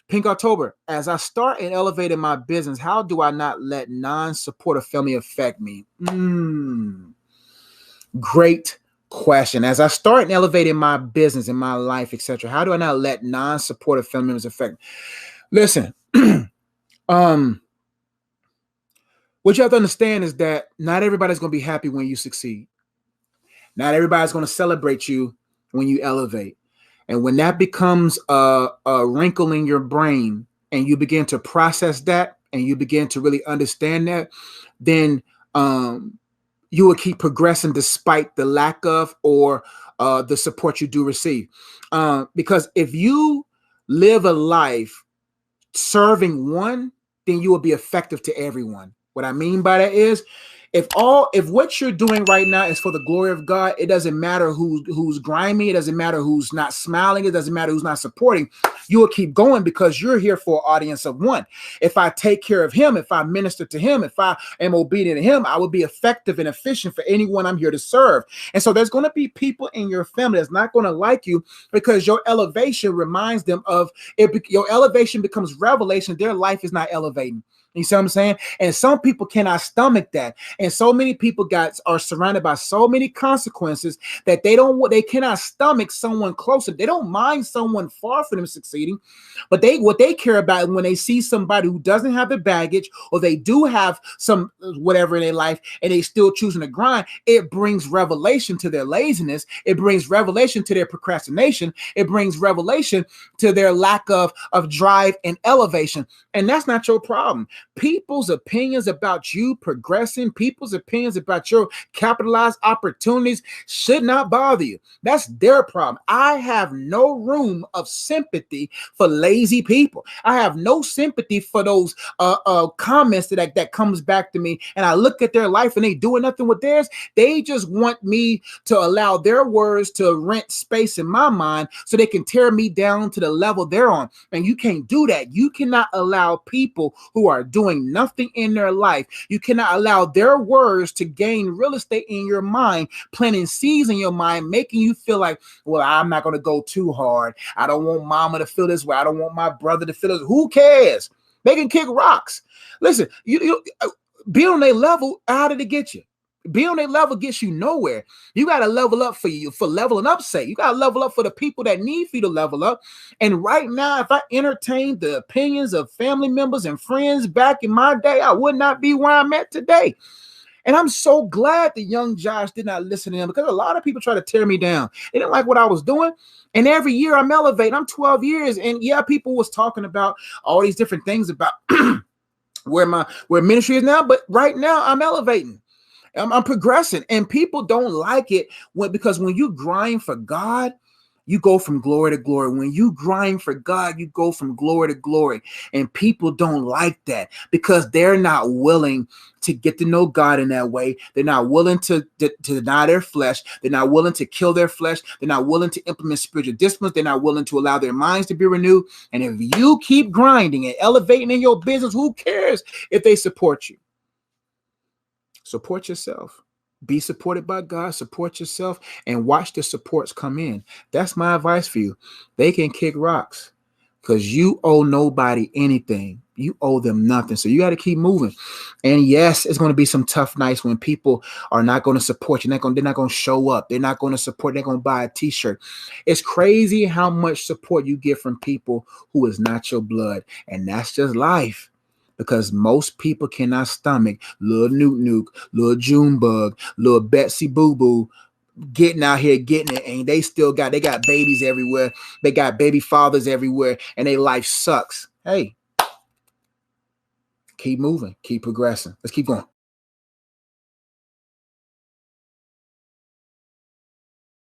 Pink October, as I start and elevate in my business, how do I not let non-supportive family affect me? Great question. As I start and elevate in my business, in my life, etc., how do I not let non-supportive family members affect me? Listen, what you have to understand is that not everybody's going to be happy when you succeed. Not everybody's going to celebrate you when you elevate. And when that becomes a wrinkle in your brain and you begin to process that and you begin to really understand that, then you will keep progressing despite the lack of or the support you do receive. Because if you live a life serving one, then you will be effective to everyone. What I mean by that is, if what you're doing right now is for the glory of God, it doesn't matter who's grimy, it doesn't matter who's not smiling, it doesn't matter who's not supporting. You will keep going because you're here for an audience of one. If I take care of him, if I minister to him, if I am obedient to him, I will be effective and efficient for anyone I'm here to serve. And so there's going to be people in your family that's not going to like you because your elevation reminds them of it. Your elevation becomes revelation. Their life is not elevating. You see what I'm saying? And some people cannot stomach that. And so many people are surrounded by so many consequences that they cannot stomach someone closer. They don't mind someone far from them succeeding, but what they care about when they see somebody who doesn't have the baggage, or they do have some whatever in their life and they still choosing to grind, it brings revelation to their laziness. It brings revelation to their procrastination. It brings revelation to their lack of drive and elevation. And that's not your problem. People's opinions about you progressing, people's opinions about your capitalized opportunities should not bother you. That's their problem. I have no room of sympathy for lazy people. I have no sympathy for those comments that comes back to me, and I look at their life and they doing nothing with theirs. They just want me to allow their words to rent space in my mind so they can tear me down to the level they're on. And you can't do that. You cannot allow people who are doing nothing in their life, you cannot allow their words to gain real estate in your mind, planting seeds in your mind, making you feel like, well, I'm not going to go too hard. I don't want mama to feel this way. I don't want my brother to feel this. Who cares? They can kick rocks. Listen, you be on their level. How did it get you? Be on their level gets you nowhere. You got to level up for leveling up's sake. You got to level up for the people that need for you to level up. And right now, if I entertained the opinions of family members and friends back in my day, I would not be where I'm at today. And I'm so glad that young Josh did not listen to him, because a lot of people try to tear me down. They didn't like what I was doing. And every year I'm elevating. I'm 12 years. And yeah, people was talking about all these different things about where ministry is now. But right now I'm elevating. I'm progressing, and people don't like it because when you grind for God, you go from glory to glory. When you grind for God, you go from glory to glory. And people don't like that because they're not willing to get to know God in that way. They're not willing to deny their flesh. They're not willing to kill their flesh. They're not willing to implement spiritual disciplines. They're not willing to allow their minds to be renewed. And if you keep grinding and elevating in your business, who cares if they support you? Support yourself. Be supported by God. Support yourself and watch the supports come in. That's my advice for you. They can kick rocks because you owe nobody anything. You owe them nothing. So you got to keep moving. And yes, it's going to be some tough nights when people are not going to support you. They're not going to show up. They're not going to support. They're going to buy a t-shirt. It's crazy how much support you get from people who is not your blood. And that's just life. Because most people cannot stomach little Nuke, little Junebug, little Betsy Boo Boo getting out here, getting it, and they got babies everywhere. They got baby fathers everywhere, and their life sucks. Hey, keep moving, keep progressing. Let's keep going.